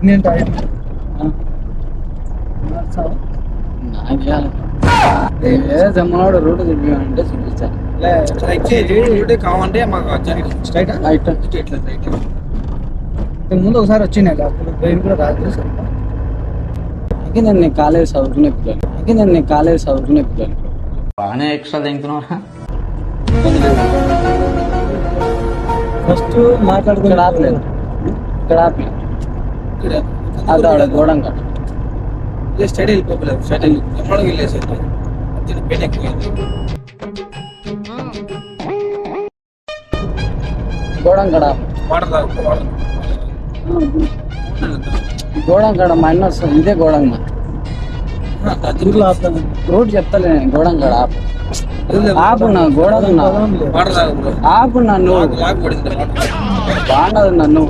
Pregnant జమ్మనాడు route చూపించాలంటే చూపించాను. కావాలంటే మాకు స్ట్రైట్ ముందు ఒకసారి వచ్చినాయి అప్పుడు ట్రైన్ కూడా రాదు సరిగ్గా. నేను కాలేజ్ చదువుకునే పిల్లలు బాగానే ఎక్స్ట్రా తింటున్నా. ఫస్ట్ మాట్లాడుకుని ఆపలేదు ఇక్కడ అదే గోడంగా స్టడీ వెళ్ళిపోలేదు. స్టడీ ఎమ్మడికి వెళ్ళేసారు. పెయిన్ ఎక్కువైంది. గోడంగడ గోడంగడ మా అన్న వస్తుంది. ఇదే గోడంగ రూట్ చెప్తలే. గోడంగడ ఆపు నా గోడంగ ఆపు నన్ను బాగుండదు నన్ను